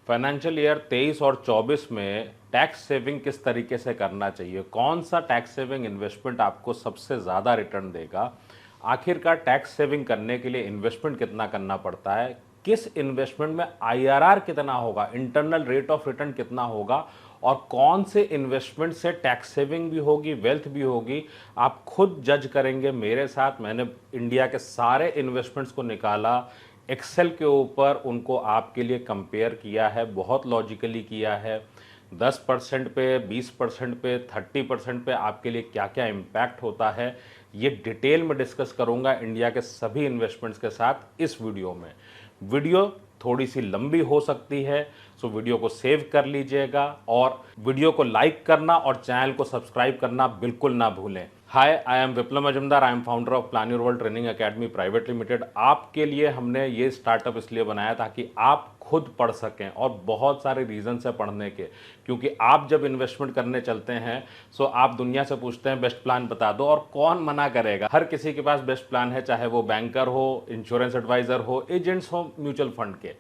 Financial year 23 और 24 में tax saving किस तरीके से करना चाहिए, कौन सा टैक्स सेविंग इन्वेस्टमेंट आपको सबसे ज़्यादा रिटर्न देगा, आखिरकार टैक्स सेविंग करने के लिए इन्वेस्टमेंट कितना करना पड़ता है, किस इन्वेस्टमेंट में आईआरआर कितना होगा, इंटरनल रेट ऑफ रिटर्न कितना होगा, और कौन से इन्वेस्टमेंट से टैक्स सेविंग भी होगी, वेल्थ भी होगी, आप खुद जज करेंगे मेरे साथ। मैंने इंडिया के सारे इन्वेस्टमेंट्स को निकाला, एक्सेल के ऊपर उनको आपके लिए कंपेयर किया है, बहुत लॉजिकली किया है। 10% पे, 20% पे, 30% पे आपके लिए क्या क्या इम्पैक्ट होता है, ये डिटेल में डिस्कस करूंगा इंडिया के सभी इन्वेस्टमेंट्स के साथ इस वीडियो में। वीडियो थोड़ी सी लंबी हो सकती है, सो वीडियो को सेव कर लीजिएगा और वीडियो को लाइक करना और चैनल को सब्सक्राइब करना बिल्कुल ना भूलें। Hi, I am Viplav Majumdar, I am founder of plan your world training academy private limited. आपके लिए हमने ये स्टार्टअप इसलिए बनाया ताकि आप खुद पढ़ सकें, और बहुत सारे रीजन है पढ़ने के, क्योंकि आप जब इन्वेस्टमेंट करने चलते हैं सो आप दुनिया से पूछते हैं बेस्ट प्लान बता दो, और कौन मना करेगा। हर किसी के पास बेस्ट प्लान है, चाहे वो बैंकर हो, इंश्योरेंस एडवाइजर हो, एजेंट्स हो म्यूचुअल फंड के।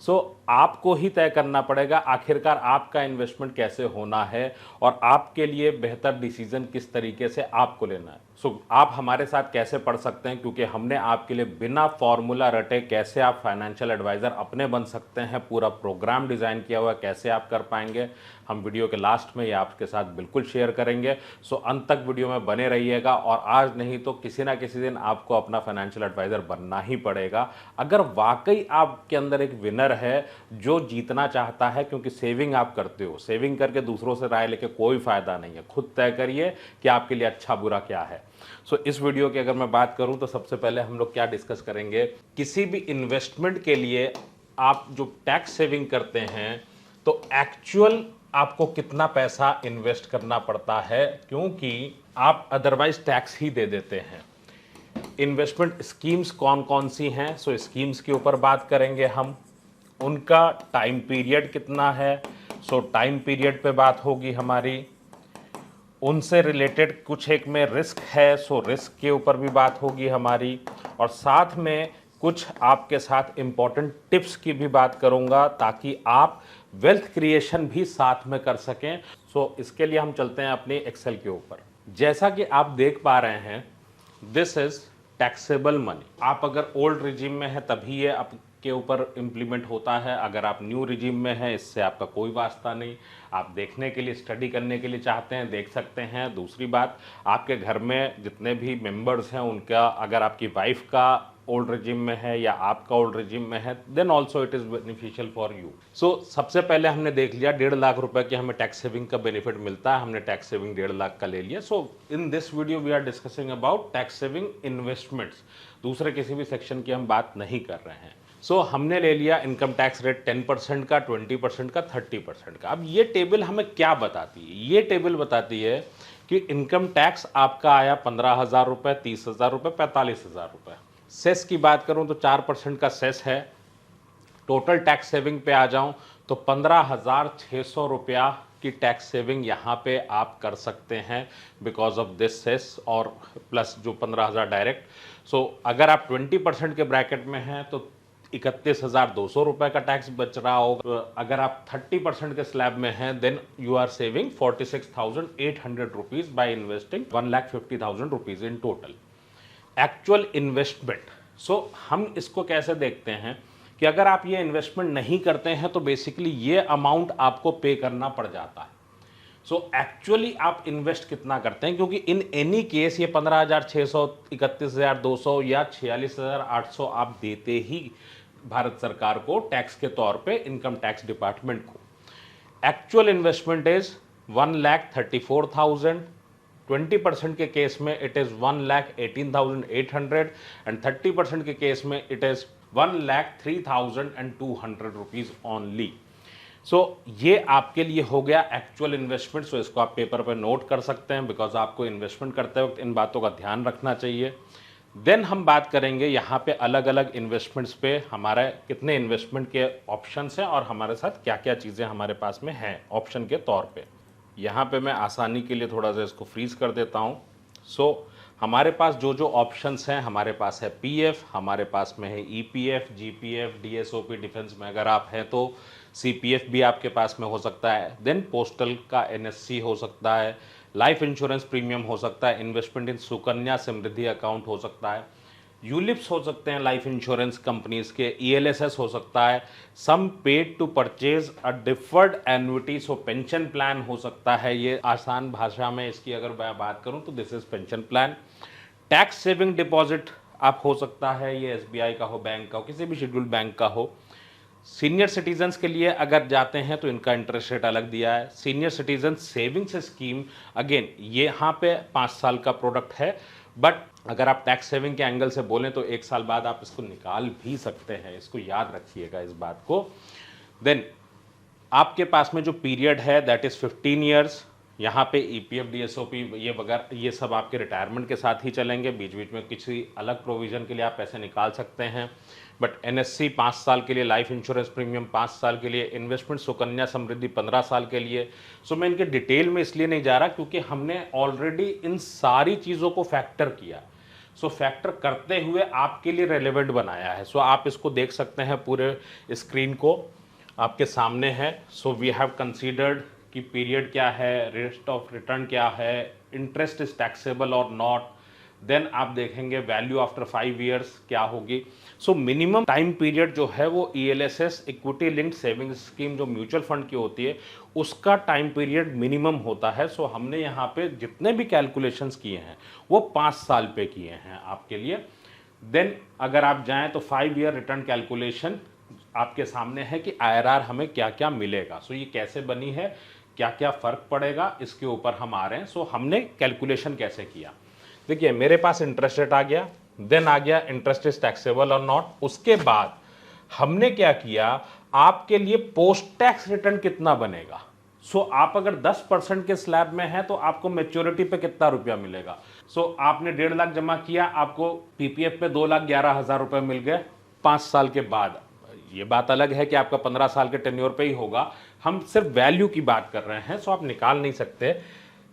सो आपको ही तय करना पड़ेगा आखिरकार आपका इन्वेस्टमेंट कैसे होना है और आपके लिए बेहतर डिसीजन किस तरीके से आपको लेना है। सो आप हमारे साथ कैसे पढ़ सकते हैं, क्योंकि हमने आपके लिए बिना फॉर्मूला रटे कैसे आप फाइनेंशियल एडवाइज़र अपने बन सकते हैं, पूरा प्रोग्राम डिज़ाइन किया हुआ है, कैसे आप कर पाएंगे, हम वीडियो के लास्ट में ये आपके साथ बिल्कुल शेयर करेंगे। सो अंत तक वीडियो में बने रहिएगा, और आज नहीं तो किसी ना किसी दिन आपको अपना फाइनेंशियल एडवाइज़र बनना ही पड़ेगा, अगर वाकई आपके अंदर एक विनर है जो जीतना चाहता है। क्योंकि सेविंग आप करते हो, सेविंग करके दूसरों से राय लेके कोई फ़ायदा नहीं है, खुद तय करिए कि आपके लिए अच्छा बुरा क्या है। सो इस वीडियो की अगर मैं बात करूं तो सबसे पहले हम लोग क्या डिस्कस करेंगे, किसी भी इन्वेस्टमेंट के लिए आप जो टैक्स सेविंग करते हैं तो एक्चुअल आपको कितना पैसा इन्वेस्ट करना पड़ता है, क्योंकि आप अदरवाइज टैक्स ही दे देते हैं। इन्वेस्टमेंट स्कीम्स कौन कौन सी हैं, सो स्कीम्स के ऊपर बात करेंगे हम, उनका टाइम पीरियड कितना है, सो टाइम पीरियड पे बात होगी हमारी, उनसे रिलेटेड कुछ एक में रिस्क है, सो रिस्क के ऊपर भी बात होगी हमारी, और साथ में कुछ आपके साथ इम्पॉर्टेंट टिप्स की भी बात करूंगा ताकि आप वेल्थ क्रिएशन भी साथ में कर सकें। सो इसके लिए हम चलते हैं अपनी एक्सेल के ऊपर। जैसा कि आप देख पा रहे हैं, दिस इज टैक्सेबल मनी। आप अगर ओल्ड रिजीम में है तभी ये आपके ऊपर इम्प्लीमेंट होता है, अगर आप न्यू रिजीम में है इससे आपका कोई वास्ता नहीं। आप देखने के लिए, स्टडी करने के लिए चाहते हैं, देख सकते हैं। दूसरी बात, आपके घर में जितने भी मेंबर्स हैं उनका, अगर आपकी वाइफ का ओल्ड रिजीम में है या आपका ओल्ड रिजीम में है, then also it is beneficial for you. So सबसे पहले हमने देख लिया 1.5 लाख रुपए की हमें टैक्स सेविंग का बेनिफिट मिलता है, हमने टैक्स सेविंग 1.5 लाख का ले लिया। So in this video we are discussing about tax saving investments, दूसरे किसी भी सेक्शन की हम बात नहीं कर रहे हैं। सो हमने ले लिया इनकम टैक्स रेट 10% का, 20% का, 30% का। अब ये टेबल हमें क्या बताती है? ये टेबल बताती है कि इनकम टैक्स आपका आया 15,000 रुपये, 30,000 रुपये, 45,000 रुपये। सेस की बात करूं तो 4% का सेस है। टोटल टैक्स सेविंग पे आ जाऊं तो 15,600 रुपया की टैक्स सेविंग यहाँ पे आप कर सकते हैं बिकॉज ऑफ दिस सेस, और प्लस जो 15,000 डायरेक्ट। सो अगर आप 20% के ब्रैकेट में हैं तो 31,200 रुपये का टैक्स बच रहा होगा। अगर आप 30% के स्लैब में हैं then you are saving 46,800 rupees by investing 1,50,000 rupees in total actual investment. So हम इसको कैसे देखते हैं कि अगर आप ये इन्वेस्टमेंट नहीं करते हैं तो बेसिकली ये अमाउंट आपको पे करना पड़ जाता है। सो एक्चुअली आप इन्वेस्ट कितना करते हैं, क्योंकि इन एनी केस ये 15,600, 31,200 या 46,800 आप देते ही भारत सरकार को टैक्स के तौर पे, इनकम टैक्स डिपार्टमेंट को। Actual investment is 1,34,000। 20% के केस में इट इज 1,18,800 एंड 30% के केस में इट इज 1,03,200 रुपीज ओनली। सो ये आपके लिए हो गया एक्चुअल इन्वेस्टमेंट। सो इसको आप पेपर पे नोट कर सकते हैं बिकॉज आपको इन्वेस्टमेंट करते वक्त इन बातों का ध्यान रखना चाहिए। देन हम बात करेंगे यहाँ पे अलग अलग इन्वेस्टमेंट्स पे हमारे कितने इन्वेस्टमेंट के ऑप्शंस हैं और हमारे साथ क्या क्या चीज़ें हमारे पास में हैं ऑप्शन के तौर पे। यहाँ पे मैं आसानी के लिए थोड़ा सा इसको फ्रीज कर देता हूँ। सो हमारे पास जो जो ऑप्शंस हैं, हमारे पास है पीएफ, हमारे पास में है ईपीएफ, जीपीएफ, डीएसओपी, डिफेंस में अगर आप हैं तो सीपीएफ भी आपके पास में हो सकता है, देन पोस्टल का एनएससी हो सकता है, लाइफ इंश्योरेंस प्रीमियम हो सकता है, investment in Sukanya Samriddhi account हो सकता है, यूलिप्स हो सकते हैं लाइफ इंश्योरेंस कंपनीज के, ईएलएसएस हो सकता है, sum paid to purchase a deferred annuity, so pension plan हो सकता है। ये आसान भाषा में इसकी अगर मैं बात करूं तो this is pension plan. Tax saving deposit आप हो सकता है, ये एसबीआई का हो, बैंक का हो, किसी भी शेड्यूल्ड बैंक का हो। सीनियर सिटीजन्स के लिए अगर जाते हैं तो इनका इंटरेस्ट रेट अलग दिया है। Senior citizen savings scheme, again ये यहाँ पे 5 साल का प्रोडक्ट है, बट अगर आप टैक्स सेविंग के एंगल से बोलें तो 1 साल बाद आप इसको निकाल भी सकते हैं, इसको याद रखिएगा इस बात को। देन आपके पास में जो पीरियड है दैट इज 15 ईयर्स। यहाँ पे ईपीएफ, डीएसओपी ये वगैरह ये सब आपके रिटायरमेंट के साथ ही चलेंगे, बीच बीच में किसी अलग प्रोविजन के लिए आप पैसे निकाल सकते हैं। बट एनएससी 5 साल के लिए, लाइफ इंश्योरेंस प्रीमियम 5 साल के लिए, इन्वेस्टमेंट सुकन्या समृद्धि 15 साल के लिए। सो मैं इनके डिटेल में इसलिए नहीं जा रहा क्योंकि हमने ऑलरेडी इन सारी चीज़ों को फैक्टर किया। सो फैक्टर करते हुए आपके लिए रेलेवेंट बनाया है। सो आप इसको देख सकते हैं, पूरे स्क्रीन को आपके सामने है। सो वी हैव कंसीडर्ड कि पीरियड क्या है, रेट ऑफ रिटर्न क्या है, इंटरेस्ट इज टैक्सेबल और नॉट, देन आप देखेंगे वैल्यू आफ्टर 5 ईयर्स क्या होगी। सो मिनिमम टाइम पीरियड जो है वो ELSS equity linked saving scheme जो म्यूचुअल फंड की होती है उसका टाइम पीरियड मिनिमम होता है। सो हमने यहाँ पे जितने भी कैलकुलेशंस किए हैं वो 5 साल पे किए हैं आपके लिए। देन अगर आप जाएं तो 5 ईयर रिटर्न कैलकुलेशन आपके सामने है कि आईआरआर हमें क्या क्या मिलेगा। सो ये कैसे बनी है, क्या क्या फ़र्क पड़ेगा, इसके ऊपर हम आ रहे हैं। सो हमने कैलकुलेशन कैसे किया, देखिए मेरे पास इंटरेस्ट रेट आ गया, देन आ गया इंटरेस्ट इज टैक्सेबल और नॉट। उसके बाद हमने क्या किया, आपके लिए पोस्ट टैक्स रिटर्न कितना बनेगा। सो आप अगर 10% के स्लैब में है तो आपको मैच्योरिटी पे कितना रुपया मिलेगा। सो आपने 1.5 लाख जमा किया, आपको पीपीएफ पे 2,11,000 रुपए मिल गए 5 साल के बाद। ये बात अलग है कि आपका 15 साल के टेन्योर पे ही होगा, हम सिर्फ वैल्यू की बात कर रहे हैं। सो आप निकाल नहीं सकते,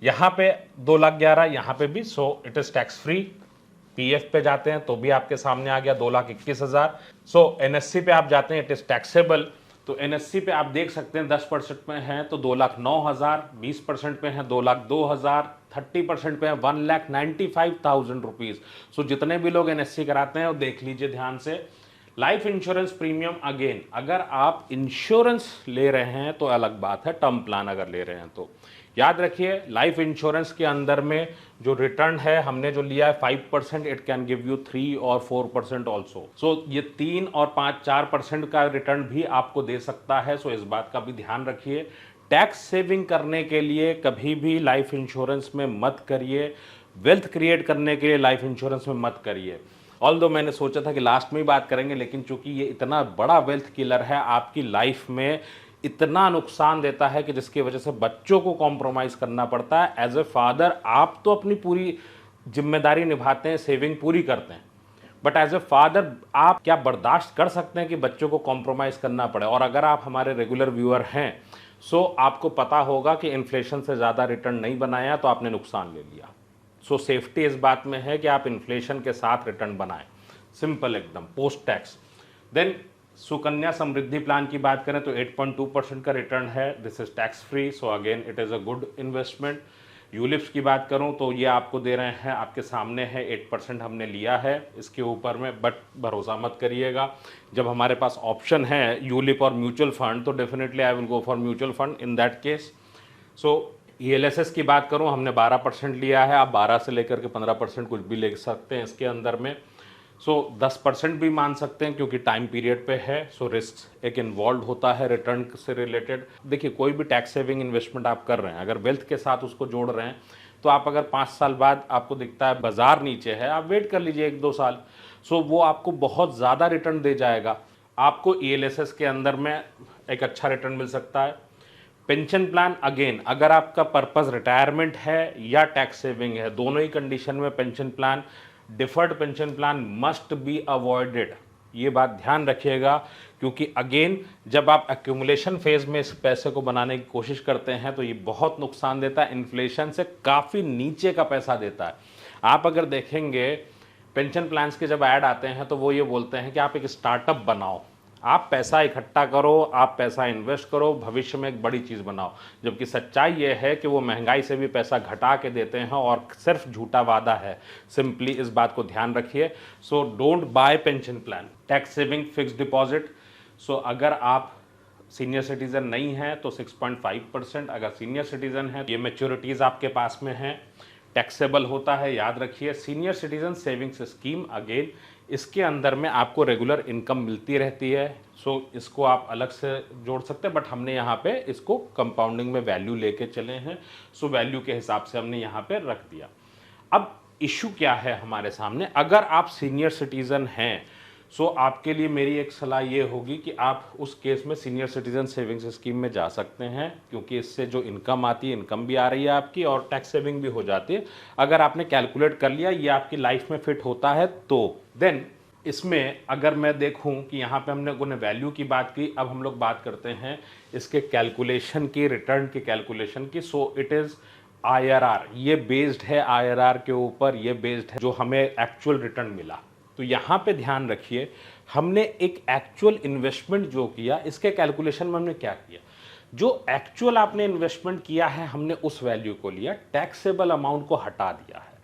यहाँ पे 2,11,000, यहाँ पे भी। So it is tax free. PF पे जाते हैं तो भी आपके सामने आ गया 2,21,000। सो एनएससी पे आप जाते हैं, इट इज टैक्सेबल। तो एनएससी पे आप देख सकते हैं 10% में है तो 2,09,000, 20% पे है 2,02,000, 30% पे है 1,95,000 रुपीज़। सो जितने भी लोग एनएससी कराते हैं वो देख लीजिए ध्यान से। लाइफ इंश्योरेंस प्रीमियम, अगेन अगर आप इंश्योरेंस ले रहे हैं तो अलग बात है, टर्म प्लान अगर ले रहे हैं तो याद रखिए लाइफ इंश्योरेंस के अंदर में जो रिटर्न है हमने जो लिया है 5%, इट कैन गिव यू 3 और 4% ऑल्सो। सो ये 3 और 5-4% का रिटर्न भी आपको दे सकता है। सो इस बात का भी ध्यान रखिए। टैक्स सेविंग करने के लिए कभी भी लाइफ इंश्योरेंस में मत करिए, वेल्थ क्रिएट करने के लिए लाइफ इंश्योरेंस में मत करिए। ऑल्दो मैंने सोचा था कि लास्ट में ही बात करेंगे, लेकिन चूंकि ये इतना बड़ा वेल्थ किलर है, आपकी लाइफ में इतना नुकसान देता है कि जिसकी वजह से बच्चों को कॉम्प्रोमाइज़ करना पड़ता है। एज ए फादर आप तो अपनी पूरी जिम्मेदारी निभाते हैं, सेविंग पूरी करते हैं, बट एज ए फादर आप क्या बर्दाश्त कर सकते हैं कि बच्चों को कॉम्प्रोमाइज़ करना पड़े। और अगर आप हमारे रेगुलर व्यूअर हैं सो आपको पता होगा कि इन्फ्लेशन से ज़्यादा रिटर्न नहीं बनाया तो आपने नुकसान ले लिया। सो सेफ्टी इस बात में है कि आप इन्फ्लेशन के साथ रिटर्न बनाएं, सिंपल एकदम post tax. Then Sukanya Samriddhi plan की बात करें तो 8.2% का रिटर्न है, this is tax free. So again it is a good investment. ULIPs की बात करूं तो ये आपको दे रहे हैं, आपके सामने है, 8% हमने लिया है इसके ऊपर में, बट भरोसा मत करिएगा। जब हमारे पास ऑप्शन है यूलिप और म्यूचुअल फंड तो definitely I will go for mutual fund in that case. So ELSS की बात करूं हमने 12% लिया है, आप 12 से लेकर के 15% कुछ भी ले सकते हैं इसके अंदर में। सो 10% भी मान सकते हैं क्योंकि टाइम पीरियड पे है। सो रिस्क एक इन्वॉल्व होता है रिटर्न से रिलेटेड। देखिए कोई भी टैक्स सेविंग इन्वेस्टमेंट आप कर रहे हैं, अगर वेल्थ के साथ उसको जोड़ रहे हैं तो आप अगर 5 साल बाद आपको दिखता है बाजार नीचे है, आप वेट कर लीजिए 1-2 साल। सो वो आपको बहुत ज़्यादा रिटर्न दे जाएगा। आपको ईएलएसएस के अंदर में एक अच्छा रिटर्न मिल सकता है। पेंशन प्लान, अगेन अगर आपका पर्पस रिटायरमेंट है या टैक्स सेविंग है, दोनों ही कंडीशन में pension plan, deferred pension plan must be avoided. ये बात ध्यान रखिएगा क्योंकि अगेन जब आप एक्यूमुलेशन फेज में इस पैसे को बनाने की कोशिश करते हैं तो ये बहुत नुकसान देता है, इन्फ्लेशन से काफ़ी नीचे का पैसा देता है। आप अगर देखेंगे पेंशन प्लान्स के जब ऐड आते हैं तो वो ये बोलते हैं कि आप एक स्टार्टअप बनाओ, आप पैसा इकट्ठा करो, आप पैसा इन्वेस्ट करो, भविष्य में एक बड़ी चीज़ बनाओ। जबकि सच्चाई ये है कि वो महंगाई से भी पैसा घटा के देते हैं और सिर्फ झूठा वादा है। सिंपली इस बात को ध्यान रखिए। So don't buy pension plan. Tax saving fixed deposit, so अगर आप सीनियर सिटीजन नहीं है तो 6.5%, अगर सीनियर सिटीजन है ये मैच्योरिटीज़ आपके पास में हैं, टैक्सेबल होता है। याद रखिए senior citizen savings scheme, again इसके अंदर में आपको रेगुलर इनकम मिलती रहती है। सो इसको आप अलग से जोड़ सकते हैं, बट हमने यहाँ पे इसको कंपाउंडिंग में वैल्यू लेके चले हैं। सो वैल्यू के हिसाब से हमने यहाँ पे रख दिया। अब इशू क्या है हमारे सामने, अगर आप सीनियर सिटीजन हैं सो आपके लिए मेरी एक सलाह ये होगी कि आप उस केस में सीनियर सिटीजन सेविंग्स स्कीम में जा सकते हैं, क्योंकि इससे जो इनकम आती है, इनकम भी आ रही है आपकी और टैक्स सेविंग भी हो जाती है। अगर आपने कैलकुलेट कर लिया ये आपकी लाइफ में फिट होता है तो देन इसमें अगर मैं देखूं कि यहाँ पे हमने उन्हें वैल्यू की बात की, अब हम लोग बात करते हैं इसके कैलकुलेशन की, रिटर्न की कैलकुलेशन की। सो इट इज़ IRR, ये बेस्ड है IRR के ऊपर, ये बेस्ड है जो हमें एक्चुअल रिटर्न मिला। तो यहाँ पे ध्यान रखिए हमने एक एक्चुअल इन्वेस्टमेंट जो किया, इसके कैलकुलेशन में हमने क्या किया, जो एक्चुअल आपने इन्वेस्टमेंट किया है हमने उस वैल्यू को लिया, टैक्सेबल अमाउंट को हटा दिया है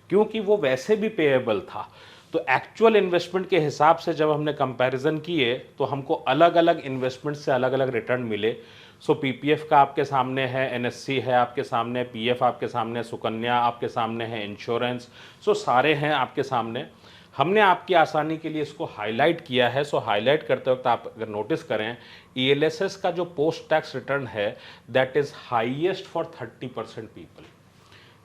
क्योंकि वो वैसे भी पेएबल था। तो एक्चुअल इन्वेस्टमेंट के हिसाब से जब हमने कंपैरिजन किए तो हमको अलग अलग इन्वेस्टमेंट से अलग अलग रिटर्न मिले। सो PPF का आपके सामने है, NSC है आपके सामने, PF आपके सामने, सुकन्या आपके सामने है, इंश्योरेंस, सो सारे हैं आपके सामने। हमने आपकी आसानी के लिए इसको हाईलाइट किया है। सो हाईलाइट करते वक्त आप अगर नोटिस करें ELSS का जो पोस्ट टैक्स रिटर्न है that is highest for 30% people.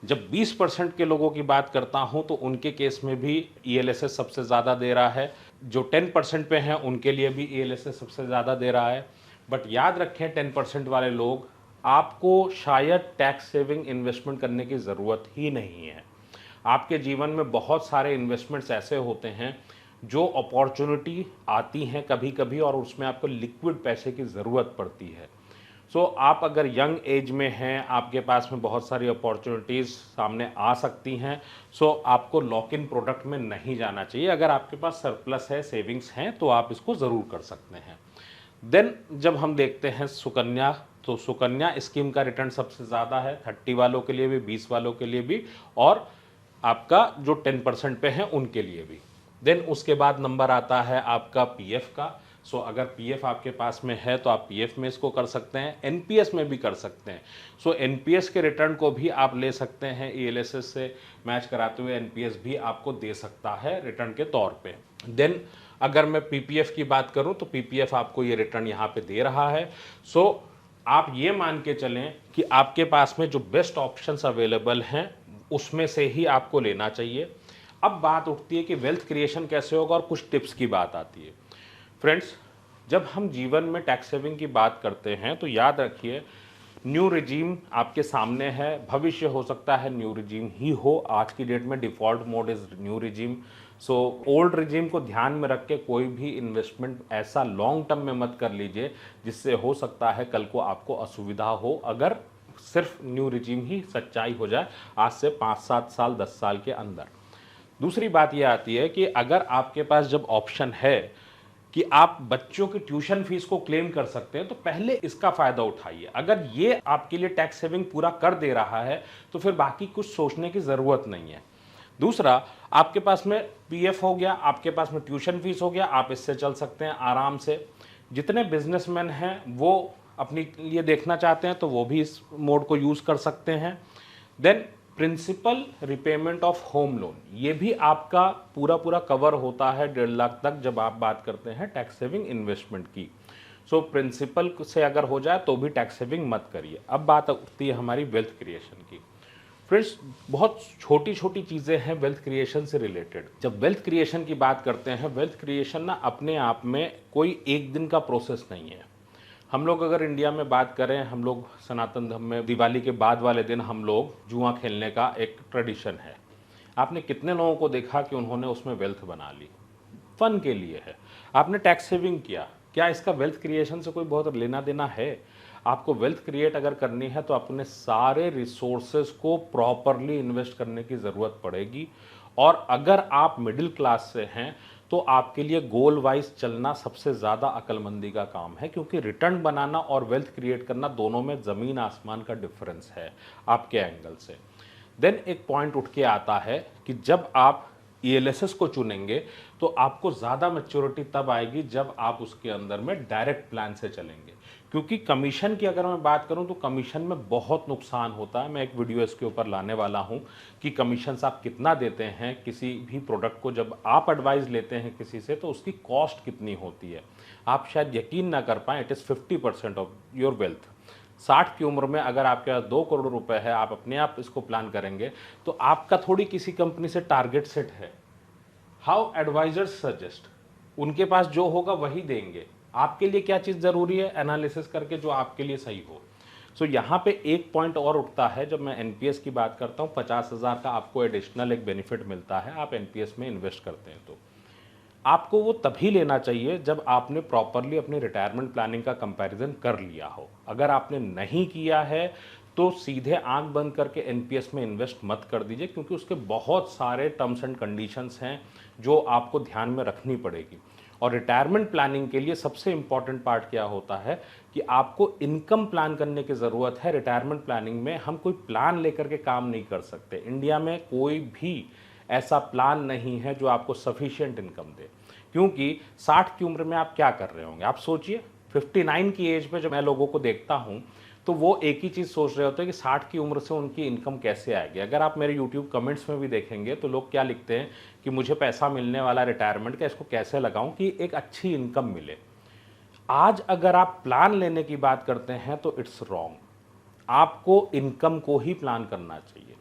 जब 20% के लोगों की बात करता हूं तो उनके केस में भी ELSS सबसे ज़्यादा दे रहा है, जो 10% पे हैं उनके लिए भी ELSS सबसे ज़्यादा दे रहा है। बट याद रखें 10% वाले लोग, आपको शायद टैक्स सेविंग इन्वेस्टमेंट करने की ज़रूरत ही नहीं है। आपके जीवन में बहुत सारे इन्वेस्टमेंट्स ऐसे होते हैं जो अपॉर्चुनिटी आती हैं कभी कभी और उसमें आपको लिक्विड पैसे की ज़रूरत पड़ती है। सो आप अगर यंग एज में हैं, आपके पास में बहुत सारी अपॉर्चुनिटीज़ सामने आ सकती हैं, सो आपको लॉक इन प्रोडक्ट में नहीं जाना चाहिए। अगर आपके पास सरप्लस है, सेविंग्स हैं, तो आप इसको ज़रूर कर सकते हैं। देन जब हम देखते हैं सुकन्या, तो सुकन्या स्कीम का रिटर्न सबसे ज़्यादा है, 30 वालों के लिए भी, 20 वालों के लिए भी, और आपका जो 10% पे हैं उनके लिए भी। देन उसके बाद नंबर आता है आपका PF का। सो अगर PF आपके पास में है तो आप PF में इसको कर सकते हैं, NPS में भी कर सकते हैं। सो NPS के रिटर्न को भी आप ले सकते हैं, ELSS से मैच कराते हुए NPS भी आपको दे सकता है रिटर्न के तौर पे। देन अगर मैं PPF की बात करूं तो PPF आपको ये रिटर्न यहाँ पे दे रहा है। सो आप ये मान के चलें कि आपके पास में जो बेस्ट ऑप्शंस अवेलेबल हैं उसमें से ही आपको लेना चाहिए। अब बात उठती है कि वेल्थ क्रिएशन कैसे होगा और कुछ टिप्स की बात आती है। फ्रेंड्स, जब हम जीवन में टैक्स सेविंग की बात करते हैं तो याद रखिए न्यू रिजीम आपके सामने है, भविष्य हो सकता है न्यू रिजीम ही हो। आज की डेट में default mode is new regime. So old regime को ध्यान में रख के कोई भी इन्वेस्टमेंट ऐसा लॉन्ग टर्म में मत कर लीजिए जिससे हो सकता है कल को आपको असुविधा हो, अगर सिर्फ न्यू रिजीम ही सच्चाई हो जाए आज से 5-7 साल 10 साल के अंदर। दूसरी बात यह आती है कि अगर आपके पास जब ऑप्शन है कि आप बच्चों की ट्यूशन फीस को क्लेम कर सकते हैं तो पहले इसका फ़ायदा उठाइए। अगर ये आपके लिए टैक्स सेविंग पूरा कर दे रहा है तो फिर बाकी कुछ सोचने की ज़रूरत नहीं है। दूसरा, आपके पास में PF हो गया, आपके पास में ट्यूशन फीस हो गया, आप इससे चल सकते हैं आराम से। जितने बिजनेसमैन हैं वो अपनी लिए देखना चाहते हैं तो वो भी इस मोड को यूज़ कर सकते हैं। Then principal repayment of home loan, ये भी आपका पूरा कवर होता है 1.5 लाख तक जब आप बात करते हैं टैक्स सेविंग इन्वेस्टमेंट की। सो प्रिंसिपल से अगर हो जाए तो भी टैक्स सेविंग मत करिए। अब बात उठती है हमारी वेल्थ क्रिएशन की। फ्रेंड्स, बहुत छोटी छोटी चीज़ें हैं वेल्थ क्रिएशन से रिलेटेड। जब वेल्थ क्रिएशन की बात करते हैं, वेल्थ क्रिएशन ना अपने आप में कोई एक दिन का प्रोसेस नहीं है। हम लोग अगर इंडिया में बात करें, हम लोग सनातन धर्म में दिवाली के बाद वाले दिन हम लोग जुआ खेलने का एक ट्रेडिशन है। आपने कितने लोगों को देखा कि उन्होंने उसमें वेल्थ बना ली, फन के लिए है। आपने टैक्स सेविंग किया, क्या इसका वेल्थ क्रिएशन से कोई बहुत लेना देना है? आपको वेल्थ क्रिएट अगर करनी है तो अपने सारे रिसोर्सेज को प्रॉपरली इन्वेस्ट करने की ज़रूरत पड़ेगी। और अगर आप मिडिल क्लास से हैं तो आपके लिए गोल वाइज चलना सबसे ज़्यादा अक्लमंदी का काम है, क्योंकि रिटर्न बनाना और वेल्थ क्रिएट करना दोनों में ज़मीन आसमान का डिफरेंस है आपके एंगल से। देन एक पॉइंट उठ के आता है कि जब आप ईएलएसएस को चुनेंगे तो आपको ज़्यादा मैच्योरिटी तब आएगी जब आप उसके अंदर में डायरेक्ट प्लान से चलेंगे, क्योंकि कमीशन की अगर मैं बात करूं तो कमीशन में बहुत नुकसान होता है। मैं एक वीडियो इसके ऊपर लाने वाला हूं कि कमीशन आप कितना देते हैं किसी भी प्रोडक्ट को, जब आप एडवाइस लेते हैं किसी से तो उसकी कॉस्ट कितनी होती है, आप शायद यकीन ना कर पाएँ। It is 50% of your wealth. 60 की उम्र में अगर आपके पास 2 करोड़ रुपए है, आप अपने आप इसको प्लान करेंगे तो आपका थोड़ी किसी कंपनी से टारगेट सेट है। हाउ एडवाइजर्स सजेस्ट, उनके पास जो होगा वही देंगे। आपके लिए क्या चीज़ ज़रूरी है, एनालिसिस करके जो आपके लिए सही हो। सो यहाँ पे एक पॉइंट और उठता है, जब मैं एनपीएस की बात करता हूँ 50,000 का आपको एडिशनल एक बेनिफिट मिलता है आप एनपीएस में इन्वेस्ट करते हैं। तो आपको वो तभी लेना चाहिए जब आपने प्रॉपरली अपनी रिटायरमेंट प्लानिंग का कंपैरिजन कर लिया हो। अगर आपने नहीं किया है तो सीधे आंख बंद करके एनपीएस में इन्वेस्ट मत कर दीजिए, क्योंकि उसके बहुत सारे टर्म्स एंड कंडीशंस हैं जो आपको ध्यान में रखनी पड़ेगी। और रिटायरमेंट प्लानिंग के लिए सबसे इंपॉर्टेंट पार्ट क्या होता है कि आपको इनकम प्लान करने की ज़रूरत है। रिटायरमेंट प्लानिंग में हम कोई प्लान लेकर के काम नहीं कर सकते। इंडिया में कोई भी ऐसा प्लान नहीं है जो आपको सफिशिएंट इनकम दे, क्योंकि 60 की उम्र में आप क्या कर रहे होंगे। आप सोचिए 59 की एज पे जब मैं लोगों को देखता हूँ तो वो एक ही चीज़ सोच रहे होते हैं कि 60 की उम्र से उनकी इनकम कैसे आएगी। अगर आप मेरे यूट्यूब कमेंट्स में भी देखेंगे तो लोग क्या लिखते हैं कि मुझे पैसा मिलने वाला रिटायरमेंट का, इसको कैसे लगाऊं कि एक अच्छी इनकम मिले। आज अगर आप प्लान लेने की बात करते हैं तो इट्स रॉन्ग। आपको इनकम को ही प्लान करना चाहिए।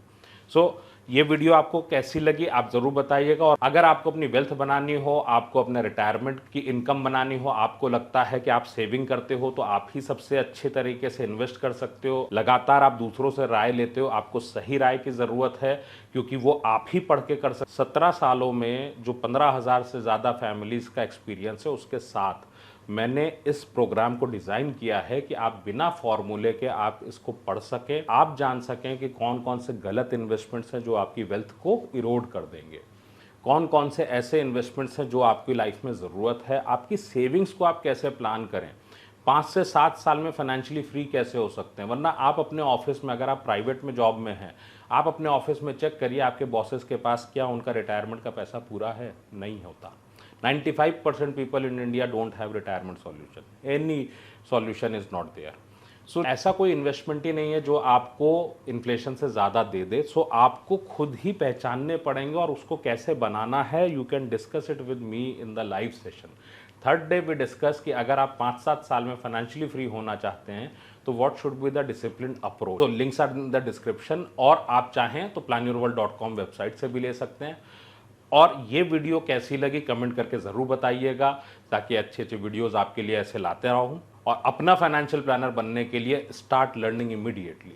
सो ये वीडियो आपको कैसी लगी आप ज़रूर बताइएगा। और अगर आपको अपनी वेल्थ बनानी हो, आपको अपने रिटायरमेंट की इनकम बनानी हो, आपको लगता है कि आप सेविंग करते हो तो आप ही सबसे अच्छे तरीके से इन्वेस्ट कर सकते हो। लगातार आप दूसरों से राय लेते हो, आपको सही राय की ज़रूरत है, क्योंकि वो आप ही पढ़ के कर सकते। 17 सालों में जो 15,000 से ज़्यादा फैमिलीज़ का एक्सपीरियंस है, उसके साथ मैंने इस प्रोग्राम को डिज़ाइन किया है कि आप बिना फॉर्मूले के आप इसको पढ़ सकें, आप जान सकें कि कौन कौन से गलत इन्वेस्टमेंट्स हैं जो आपकी वेल्थ को इरोड कर देंगे, कौन कौन से ऐसे इन्वेस्टमेंट्स हैं जो आपकी लाइफ में ज़रूरत है, आपकी सेविंग्स को आप कैसे प्लान करें, 5 से 7 साल में फाइनेंशियली फ्री कैसे हो सकते हैं। वरना आप अपने ऑफिस में, अगर आप प्राइवेट में जॉब में हैं, आप अपने ऑफिस में चेक करिए आपके बॉसेस के पास क्या उनका रिटायरमेंट का पैसा पूरा है, नहीं होता। 95% people in India don't have retirement solution. Any solution is not there. सो ऐसा कोई इन्वेस्टमेंट ही नहीं है जो आपको इन्फ्लेशन से ज़्यादा दे दे। सो आपको खुद ही पहचानने पड़ेंगे और उसको कैसे बनाना है। You can discuss it with me in the live session. Third day we discuss कि अगर आप 5-7 साल में फाइनेंशियली फ्री होना चाहते हैं तो what should be the discipline approach. तो links are in the description, और आप चाहें तो planyourworld.com वेबसाइट से भी ले सकते हैं। और ये वीडियो कैसी लगी कमेंट करके ज़रूर बताइएगा, ताकि अच्छे अच्छे वीडियोस आपके लिए ऐसे लाते रहूं। और अपना फाइनेंशियल प्लानर बनने के लिए स्टार्ट लर्निंग इमीडिएटली।